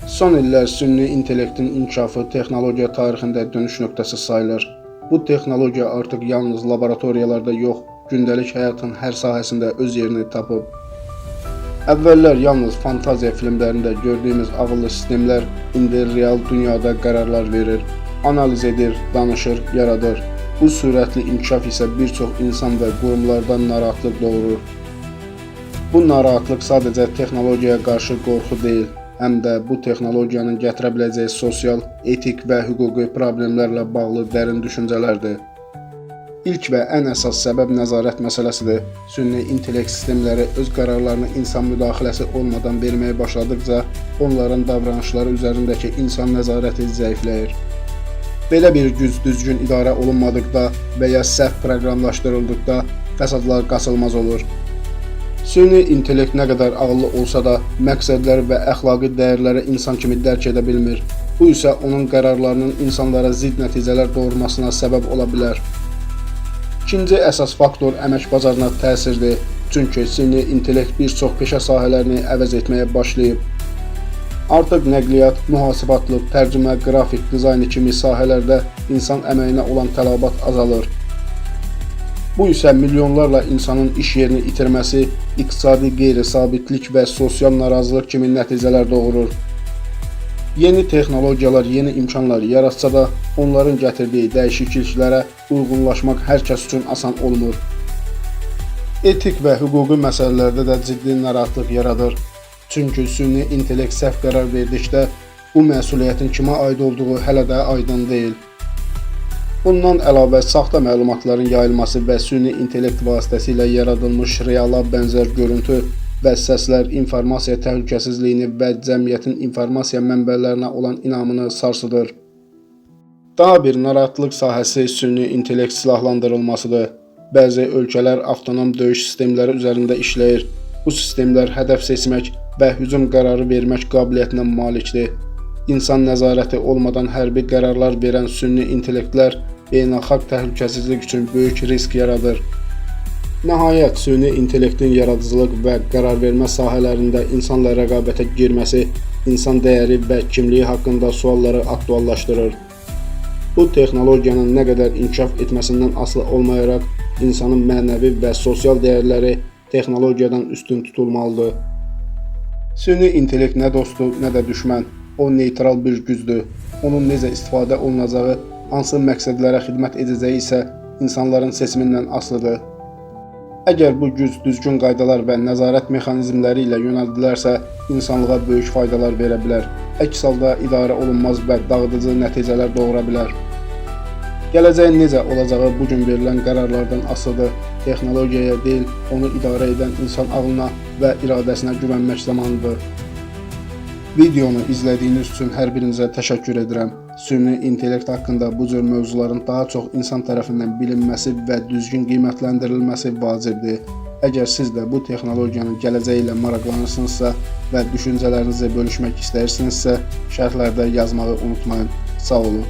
Son illər süni intellektin inkişafı texnologiya tarixində dönüş nöqtəsi sayılır. Bu texnologiya artıq yalnız laboratoriyalarda yox, gündəlik həyatın hər sahəsində öz yerini tapıb. Əvvəllər yalnız fantaziya filmlərində gördüyümüz ağıllı sistemlər indi real dünyada qərarlar verir, analiz edir, danışır, yaradır. Bu sürətli inkişaf isə bir çox insan və qurumlardan narahatlıq doğurur. Bu narahatlıq sadəcə texnologiyaya qarşı qorxu deyil, həm də bu texnologiyanın gətirə biləcəyi sosial, etik və hüquqi problemlərlə bağlı dərin düşüncələrdir. İlk və ən əsas səbəb nəzarət məsələsidir. Süni intellekt sistemləri öz qərarlarını insan müdaxiləsi olmadan verməyə başladıqca, onların davranışları üzərindəki insan nəzarəti zəifləyir. Belə bir güc düzgün idarə olunmadıqda və ya səhv proqramlaşdırıldıqda fəsadlar qaçılmaz olur. Süni intellekt nə qədər ağıllı olsa da, məqsədləri və əxlaqi dəyərləri insan kimi dərk edə bilmir. Bu isə onun qərarlarının insanlara zidd nəticələr doğurmasına səbəb ola bilər. İkinci əsas faktor əmək bazarına təsirdir. Çünki süni intellekt bir çox peşə sahələrini əvəz etməyə başlayıb. Artıq nəqliyyat, mühasibatlıq, tərcümə, qrafik dizaynı kimi sahələrdə insan əməyinə olan tələbat azalır. Bu isə milyonlarla insanın iş yerini itirməsi, iqtisadi qeyri-sabitlik və sosial narazılıq kimi nəticələr doğurur. Yeni texnologiyalar yeni imkanlar yaratsa da, onların gətirdiyi dəyişikliklərə uyğunlaşmaq hər kəs üçün asan olmur. Etik və hüquqi məsələlərdə də ciddi narahatlıq yaradır. Çünki süni intellekt səhv qərar verdikdə, bu məsuliyyətin kimə aid olduğu hələ də aydın deyil. Bundan əlavə, saxta məlumatların yayılması və süni intellekt vasitəsilə yaradılmış reala bənzər görüntü və səslər informasiya təhlükəsizliyini və cəmiyyətin informasiya mənbələrinə olan inamını sarsıdır. Daha bir narahatlıq sahəsi süni intellekt silahlandırılmasıdır. Bəzi ölkələr avtonom döyüş sistemləri üzərində işləyir. Bu sistemlər hədəf seçmək və hücum qərarı vermək qabiliyyətinə malikdir. İnsan nəzarəti olmadan hərbi qərarlar verən süni intellektlər beynəlxalq təhlükəsizlik üçün böyük risk yaradır. Nəhayət, süni intellektin yaradıcılıq və qərar vermə sahələrində insanla rəqabətə girməsi insan dəyəri və kimliyi haqqında sualları aktuallaşdırır. Bu texnologiyanın nə qədər inkişaf etməsindən asılı olmayaraq, insanın mənəvi və sosial dəyərləri texnologiyadan üstün tutulmalıdır. Süni intellekt nə dostdur, nə də düşmən. O neytral bir gücdür. Onun necə istifadə olunacağı, hansı məqsədlərə xidmət edəcəyi isə insanların seçimindən asılıdır. Əgər bu güc düzgün qaydalar və nəzarət mexanizmləri ilə yönəldilərsə, insanlığa böyük faydalar verə bilər. Əks halda idarə olunmaz və dağıdıcı nəticələr doğura bilər. Gələcəyin necə olacağı bugün verilən qərarlardan asılıdır. Texnologiyaya deyil, onu idarə edən insan ağlına və iradəsinə güvənmək zamanıdır. Videonu izlədiyiniz üçün hər birinizə təşəkkür edirəm. Süni intellekt haqqında bu cür mövzuların daha çox insan tərəfindən bilinməsi və düzgün qiymətləndirilməsi vacibdir. Əgər siz də bu texnologiyanın gələcəyi ilə maraqlanırsınızsa və düşüncələrinizi bölüşmək istəyirsinizsə, şərhlərdə yazmağı unutmayın. Sağ olun.